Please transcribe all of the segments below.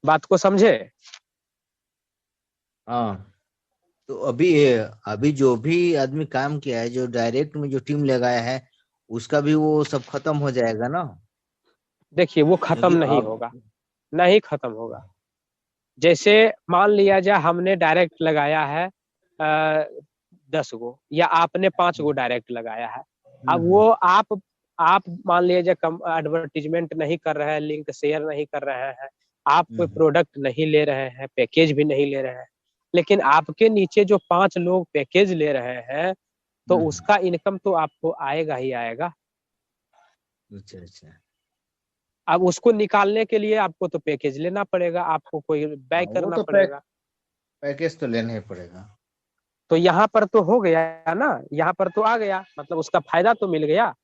बात को समझे? हाँ, तो अभी अभी जो भी आदमी काम किया है, जो डायरेक्ट में जो टीम लगाया है, उसका भी वो सब खत्म हो जाएगा ना? देखिए वो खत्म क्योंकि नहीं अब होगा, नहीं खत्म होगा। जैसे मान लिया जाए हमने डायरेक्ट लगाया है 10 गो, या आपने 5 गो डायरेक्ट लगाया है। अब हम्म, वो आप मान लिया जाए कम एडवर्टीजमेंट नहीं कर रहे हैं, लिंक शेयर नहीं कर रहे हैं, आप कोई हम्म, प्रोडक्ट नहीं ले रहे हैं, पैकेज भी नहीं ले रहे हैं, लेकिन आपके नीचे जो 5 लोग पैकेज ले रहे हैं, तो हम्म, उसका इनकम तो आपको आएगा ही आएगा। अच्छा अच्छा। अब उसको निकालने के लिए आपको तो पैकेज लेना पड़ेगा, आपको कोई हाँ, बाय वो करना तो पड़ेगा। पैकेज तो लेना ही पड़ेगा। तो यहाँ पर तो हो गया ना, यहाँ पर तो आ गया, मतलब उसका फायदा तो मिल गया,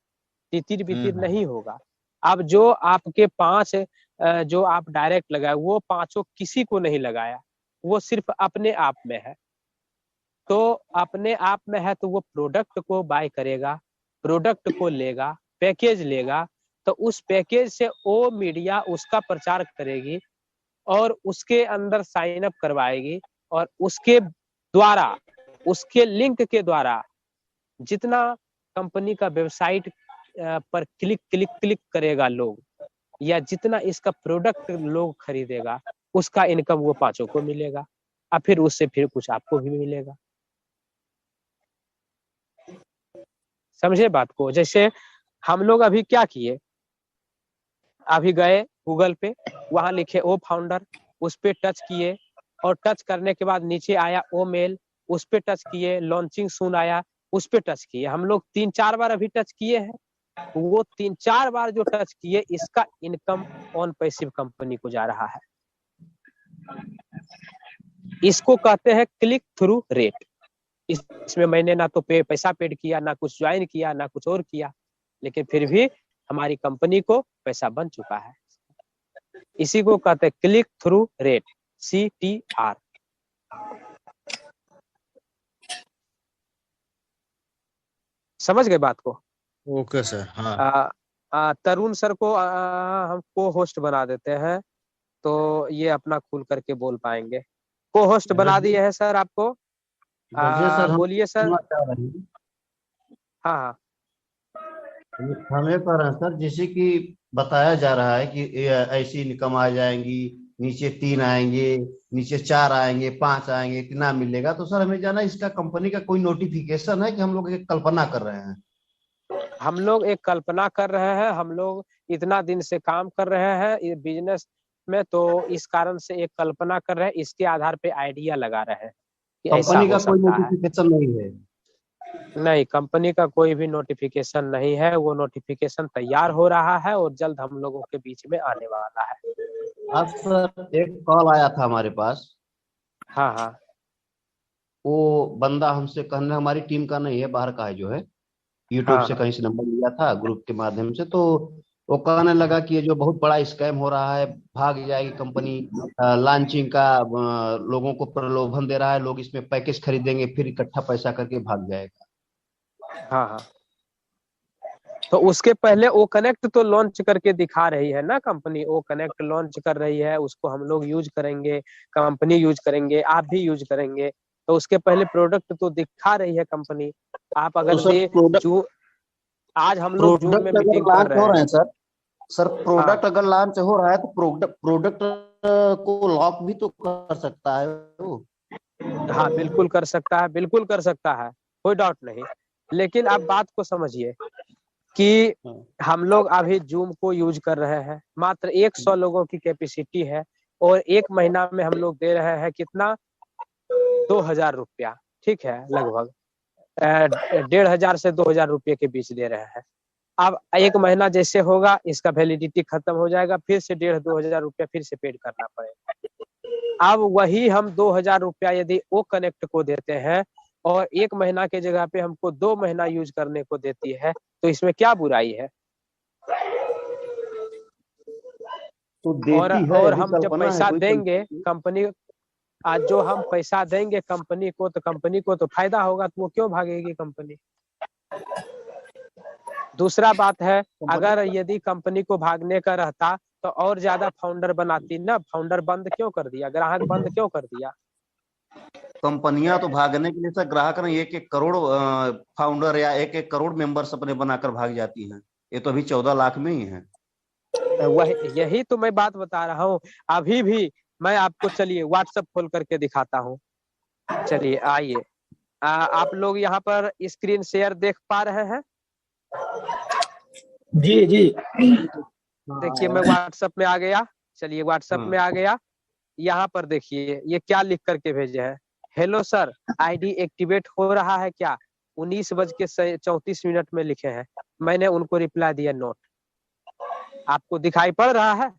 तितिर बितिर हम्म, नहीं होगा। अब जो आपके 5 जो आप डायरेक्ट लगाए, वो 5 किसी को नहीं लगाया, वो सिर्फ अपने आप में है। तो अपने आप में है तो वो प्रोडक्ट को बाय करेगा, प्रोडक्ट को लेगा, पैकेज लेगा, तो उस पैकेज से वो मीडिया उसका प्रचार करेगी और उसके अंदर साइन अप करवाएगी, और उसके द्वारा, उसके लिंक के द्वारा जितना कंपनी का वेबसाइट पर क्लिक क्लिक क्लिक करेगा लोग, या जितना इसका प्रोडक्ट लोग खरीदेगा, उसका इनकम वो 5 को मिलेगा, और फिर उससे फिर कुछ आपको भी मिलेगा। समझे बात को? जैसे हम लोग अभी क्या किए, अभी गए गूगल पे, वहां लिखे ओ फाउंडर, उस पे टच किए, और टच करने के बाद नीचे आया ओ मेल, उस पे टच किए, लॉन्चिंग सून आया, उस पे टच किए। हम लोग 3-4 बार अभी टच किए हैं। वो 3-4 बार जो टच किए, इसका इनकम ऑन पैसिव कंपनी को जा रहा है। इसको कहते हैं क्लिक थ्रू रेट। इसमें मैंने ना तो पैसा पेड किया, ना कुछ ज्वाइन किया, ना कुछ और किया, लेकिन फिर भी हमारी कंपनी को पैसा बन चुका है। इसी को कहते हैं क्लिक थ्रू रेट, CTR। समझ गए बात को? ओके सर, हाँ। तरुण सर को हम को होस्ट बना देते हैं, तो ये अपना खुल करके बोल पाएंगे। को होस्ट बना वैसे दिए हैं सर आपको। वैसे सर हम बोलिए सर। सुनना चाह रहे हैं। हाँ हाँ। हम ये कह रहे हैं सर, जैसे कि बताया जा रहा है कि ये ऐसी इनकम आ जाएंगी, नीचे 3 आएंगे, नीचे 4 आएंगे, 5 आएंगे, इतना मिलेगा। तो सर हमें जाना, इसका कंपनी का कोई नोटिफिकेशन है कि हम लोग एक कल्पना कर रहे हैं? हम लोग एक कल्पना कर रहे हैं, हम लोग इतना दिन से काम कर रहे हैं ये बिजनेस में, तो इस कारण से एक कल्पना कर रहे हैं, इसके आधार पे आइडिया लगा रहे हैं कि ऐसा कंपनी हो का कोई सकता है। नोटिफिकेशन नहीं है? नहीं, कंपनी का कोई भी नोटिफिकेशन नहीं है, वो नोटिफिकेशन तैयार हो रहा है और जल्द हम लोगों के बीच में आने वाला है। आज सर एक कॉल आया था हमारे पास। हाँ हाँ। वो बंदा हमसे कहने, हमारी टीम का नहीं है, बाहर का है जो है, यूट्यूब हाँ से हाँ। कहीं से नंबर लिया था ग्रुप के माध्यम से। तो वो कहने लगा कि ये जो बहुत बड़ा स्कैम हो रहा है, भाग जाएगी कंपनी, लॉन्चिंग का लोगों को प्रलोभन दे रहा है, लोग इसमें पैकेज खरीदेंगे, फिर इकट्ठा पैसा करके भाग जाएगा। हाँ हाँ। तो उसके पहले ओ कनेक्ट तो लॉन्च करके दिखा रही है ना कंपनी, ओ कनेक्ट लॉन्च कर रही है, उसको हम लोग यूज करेंगे, कंपनी यूज करेंगे, आप भी यूज करेंगे। तो उसके पहले प्रोडक्ट तो दिखा रही है कंपनी। आप तो अगर सर दे प्रोडक्ट जू आज हम लोग जूम में प्रोडक्ट अगर मीटिंग कर लॉन्च रहे हो हैं। रहे हैं सर, हाँ प्रोडक्ट अगर लॉन्च हो रहा है तो प्रोडक्ट प्रोडक्ट को लॉक भी तो कर सकता है वो। हाँ, बिल्कुल कर सकता है, बिल्कुल कर सकता है, कोई डाउट नहीं। लेकिन आप बात को समझिए कि हाँ। हम लोग अभी जूम को यूज कर रहे हैं, मात्र 100 लोगों की कैपेसिटी है, और 1 महीना में हम लोग दे रहे हैं कितना, 2,000 रुपया। ठीक है, लगभग 1,500 से 2,000 रुपये के बीच दे रहे हैं। अब 1 महीना जैसे होगा, इसका वैलिडिटी खत्म हो जाएगा, फिर से 1,500-2,000 रुपया फिर से पेड करना पड़ेगा। अब वही हम 2,000 रुपया यदि वो कनेक्ट को देते हैं, और 1 महीना के जगह पे हमको 2 महीना यूज करने को देती है, तो इसमें क्या बुराई है? तो और देती है, और अभी हम जब कल्पना है पैसा कोई देंगे कंपनी। कंपनी, आज जो हम पैसा देंगे कंपनी को, तो कंपनी को तो फायदा होगा, तो वो क्यों भागेगी कंपनी? दूसरा बात है, कंपनी अगर यदि कंपनी को भागने का रहता, तो और ज्यादा फाउंडर बनाती ना। फाउंडर बंद क्यों कर दिया, ग्राहक बंद क्यों कर दिया? कंपनियां तो भागने के लिए सर ग्राहक ने 1-1 करोड़ फाउंडर या 1-1 करोड़ मेंबर्स अपने बनाकर भाग जाती हैं। ये तो अभी 14 लाख में ही है। वह यही तो मैं बात बता रहा हूँ। अभी भी मैं आपको चलिए व्हाट्सएप खोल करके दिखाता हूँ। चलिए आइए, आप लोग यहाँ पर स्क्रीन शेयर देख पा रहे हैं? जी जी। देखिए मैं व्हाट्सएप में आ गया। चलिए व्हाट्सएप में आ गया। यहाँ पर देखिए ये क्या लिख करके भेजे हैं। हेलो सर, आईडी एक्टिवेट हो रहा है क्या? 19:34 में लिखे हैं। मैंने उनको रिप्लाई दिया नोट। आपको दिखाई पड़ रहा है?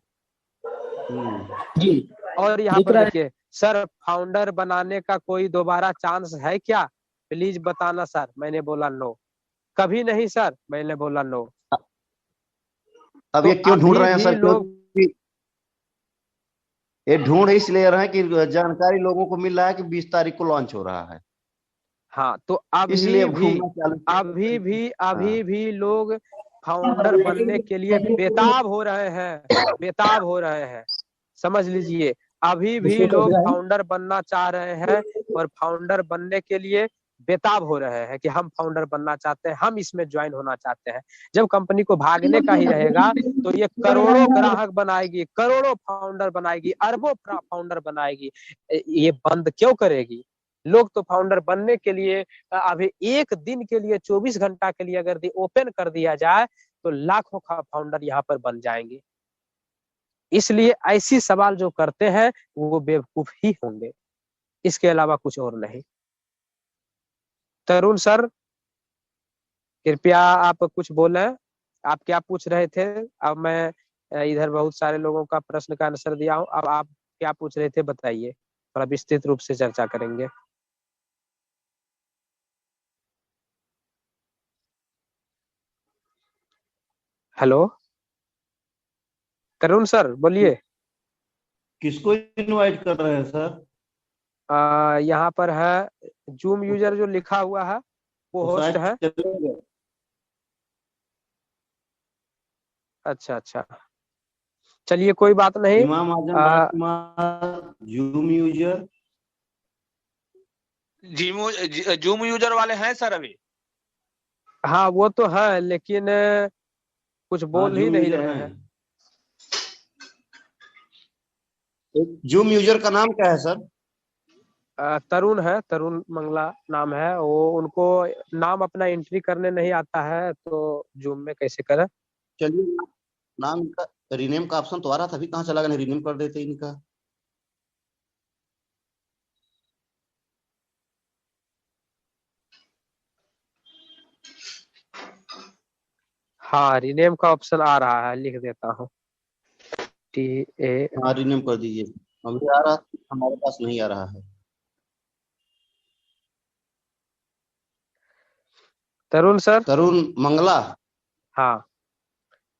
जी। और यहाँ पर देखिए, सर फाउंडर बनाने का कोई दोबारा चांस है क्या? प्लीज बताना सर। मैंने बोला नो। कभी नहीं सर, मैंने बोला नो। अब ये क्यों ढूंढ रहे हैं सर? लोग ये ढूंढ इसलिए रहे हैं कि जानकारी लोगों को मिल रहा है कि 20 तारीख को लॉन्च हो रहा है। हाँ, तो इसलिए अभी भी लोग फाउंडर बनने के लिए बेताब हो रहे हैं, बेताब हो रहे हैं। समझ लीजिए, अभी भी लोग फाउंडर बनना चाह रहे हैं और फाउंडर बनने के लिए बेताब हो रहे हैं कि हम फाउंडर बनना चाहते हैं, हम इसमें ज्वाइन होना चाहते हैं। जब कंपनी को भागने का ही रहेगा तो ये करोड़ों ग्राहक बनाएगी, करोड़ों फाउंडर बनाएगी, अरबों फाउंडर बनाएगी। ये बंद क्यों करेगी? लोग तो फाउंडर बनने के लिए अभी एक दिन के लिए 24 घंटा के लिए अगर ओपन कर दिया जाए तो लाखों फाउंडर यहाँ पर बन जाएंगे। इसलिए ऐसी सवाल जो करते हैं वो बेवकूफ ही होंगे, इसके अलावा कुछ और नहीं। तरुण सर कृपया आप कुछ बोले। आप क्या पूछ रहे थे? अब मैं इधर बहुत सारे लोगों का प्रश्न का आंसर दिया हूँ। अब आप क्या पूछ रहे थे बताइए, थोड़ा विस्तृत रूप से चर्चा करेंगे। हेलो तरुण सर बोलिए। किसको इनवाइट कर रहे हैं सर? यहाँ पर है जूम यूजर जो लिखा हुआ है वो होस्ट है। अच्छा अच्छा, चलिए कोई बात नहीं। इमाम आजम जूम यूजर, जूम यूजर वाले हैं सर अभी? हाँ वो तो है, लेकिन कुछ बोल ही नहीं रहे हैं। जूम यूजर का नाम क्या है सर? तरुण है, तरुण मंगला नाम है। वो उनको नाम अपना एंट्री करने नहीं आता है तो जूम में कैसे करें। चलिए नाम इनका रीनेम का ऑप्शन तो आ रहा था, अभी कहाँ चला गया? रीनेम कर देते इनका। हाँ रीनेम का ऑप्शन आ रहा है, लिख देता हूँ TA। हाँ रीनेम कर दीजिए। अभी आ रहा, हमारे पास नहीं आ रहा है। तरुण सर, तरुण मंगला। हाँ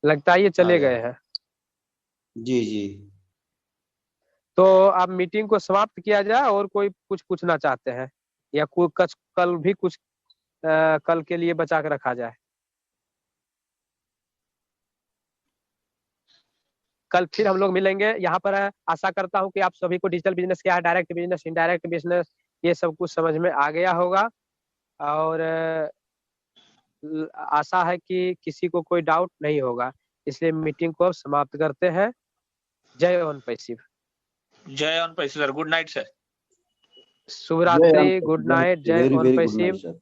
लगता है ये चले गए हैं। जी जी। तो अब मीटिंग को समाप्त किया जाए और कोई कुछ पूछना चाहते हैं या कल भी कुछ कल के लिए बचा के रखा जाए? कल फिर हम लोग मिलेंगे यहाँ पर। आशा करता हूँ कि आप सभी को डिजिटल बिजनेस क्या है, डायरेक्ट बिजनेस, इनडायरेक्ट बिजनेस, ये सब कुछ समझ में आ गया होगा। और आशा है कि किसी को कोई डाउट नहीं होगा। इसलिए मीटिंग को अब समाप्त करते हैं। जय ओन पैसिव। जय ओन पैसिव सर, गुड नाइट सर। शुभ रात्रि, गुड नाइट, जय ओन पैसिव।